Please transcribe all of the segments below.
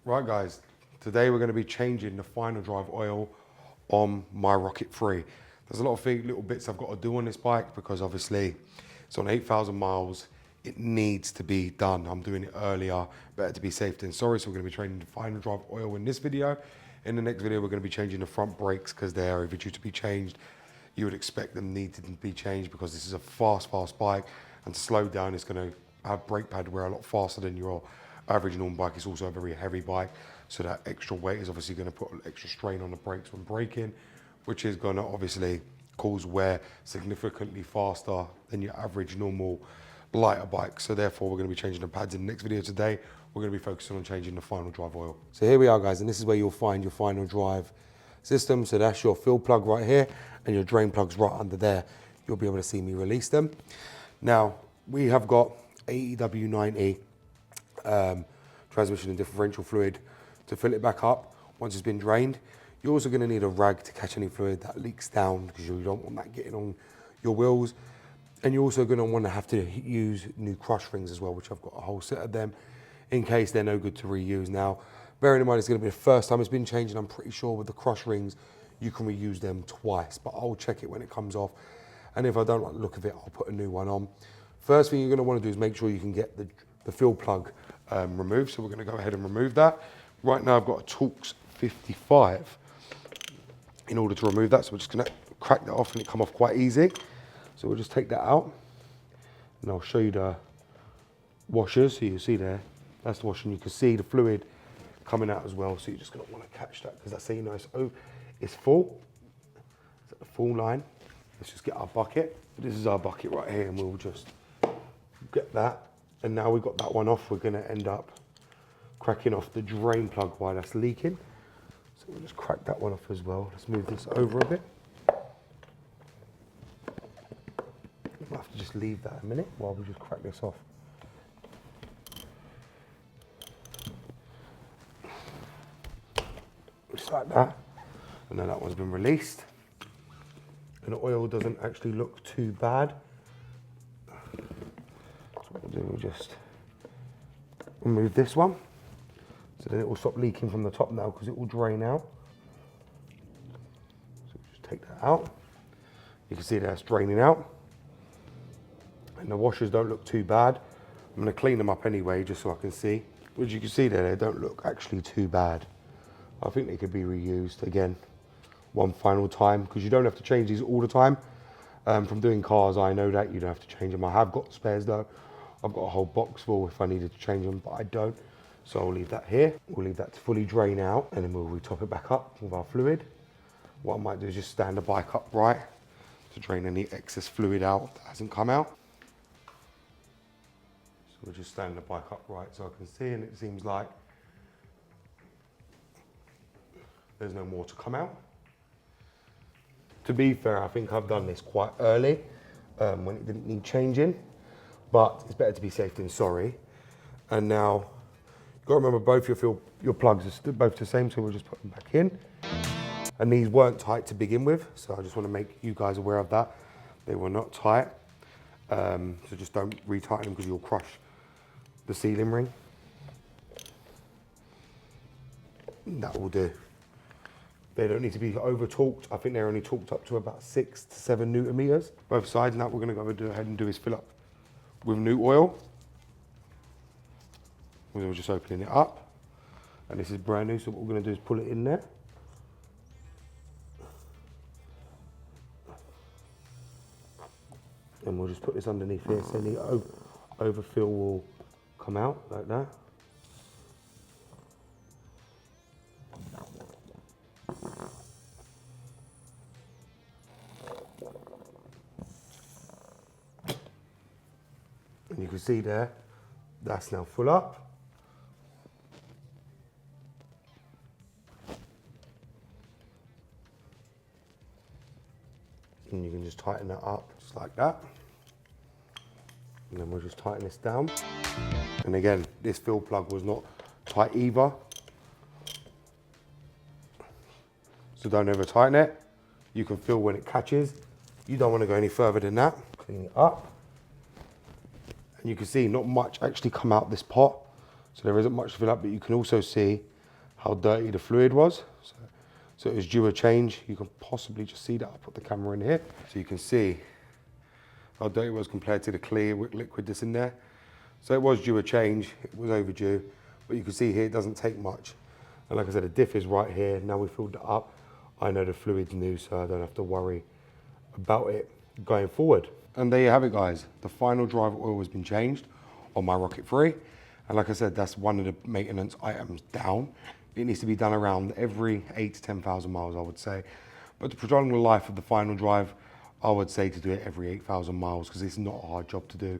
Right guys, today we're going to be changing the final drive oil on my Rocket 3. There's a lot of little bits I've got to do on this bike because obviously it's on 8,000 miles. It needs to be done. I'm doing it earlier, better to be safe than sorry. So we're going to be changing the final drive oil in this video. In the next video, we're going to be changing the front brakes because they are overdue to be changed. You would expect them need to be changed because this is a fast bike, and to slow down it's going to have brake pad wear a lot faster than your average normal bike. It's also a very heavy bike, so that extra weight is obviously going to put an extra strain on the brakes when braking, which is going to obviously cause wear significantly faster than your average normal lighter bike. So therefore we're going to be changing the pads in the next video. Today we're going to be focusing on changing the final drive oil. So here we are guys, and this is where you'll find your final drive system. So that's your fill plug right here and your drain plugs right under there. You'll be able to see me release them. Now we have got AEW90 transmission and differential fluid to fill it back up once it's been drained. You're also going to need a rag to catch any fluid that leaks down because you don't want that getting on your wheels. And you're also going to want to have to use new crush rings as well, which I've got a whole set of them in case they're no good to reuse. Now, bearing in mind it's going to be the first time it's been changed, and I'm pretty sure with the crush rings you can reuse them twice, but I'll check it when it comes off. And if I don't like the look of it, I'll put a new one on. First thing you're going to want to do is make sure you can get the fill plug removed. So we're going to go ahead and remove that. Right now I've got a Torx 55 in order to remove that. So we're just going to crack that off and it come off quite easy. So we'll just take that out and I'll show you the washers. So you see there, that's the washer, and you can see the fluid coming out as well. So you're just going to want to catch that because that's how you know it's full. It's at the full line. Let's just get our bucket. This is our bucket right here, and we'll just get that. And now we've got that one off, we're going to end up cracking off the drain plug while that's leaking. So we'll just crack that one off as well. Let's move this over a bit. We'll have to just leave that a minute while we just crack this off. Just like that. And then that one's been released. And the oil doesn't actually look too bad. We'll just remove this one, so then it will stop leaking from the top now because it will drain out. So we'll just take that out. You can see that's draining out, and the washers don't look too bad. I'm going to clean them up anyway just so I can see. As you can see there, they don't look actually too bad. I think they could be reused again one final time because you don't have to change these all the time. From doing cars, I know that you don't have to change them. I have got spares though. I've got a whole box full if I needed to change them, but I don't. So I'll leave that here. We'll leave that to fully drain out, and then we'll retop it back up with our fluid. What I might do is just stand the bike upright to drain any excess fluid out that hasn't come out. So we'll just stand the bike upright so I can see, and it seems like there's no more to come out. To be fair, I think I've done this quite early when it didn't need changing. But it's better to be safe than sorry. And now, you've got to remember both your plugs are both the same, so we'll just put them back in. And these weren't tight to begin with, so I just want to make you guys aware of that. They were not tight, so just don't re-tighten them because you'll crush the sealing ring. That will do. They don't need to be over torqued. I think they're only torqued up to about 6 to 7 Newton meters. Both sides. Now what we're going to go ahead and do is fill up with new oil. We're just opening it up, and this is brand new, so what we're going to do is pull it in there. And we'll just put this underneath here so the overfill will come out like that. And you can see there, that's now full up. And you can just tighten that up, just like that. And then we'll just tighten this down. And again, this fill plug was not tight either. So don't over tighten it. You can feel when it catches. You don't want to go any further than that. Clean it up. And you can see not much actually come out this pot. So there isn't much to fill up, but you can also see how dirty the fluid was. So it was due a change. You can possibly just see that. I'll put the camera in here. So you can see how dirty it was compared to the clear liquid that's in there. So it was due a change, it was overdue, but you can see here it doesn't take much. And like I said, the diff is right here. Now we filled it up. I know the fluid's new, so I don't have to worry about it going forward. And there you have it, guys. The final driver oil has been changed on my Rocket 3. And like I said, that's one of the maintenance items down. It needs to be done around every 8 to 10,000 miles, I would say. But to prolong the life of the final drive, I would say to do it every 8,000 miles because it's not a hard job to do.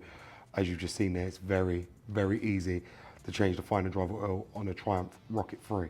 As you've just seen there, it's very, very easy to change the final driver oil on a Triumph Rocket 3.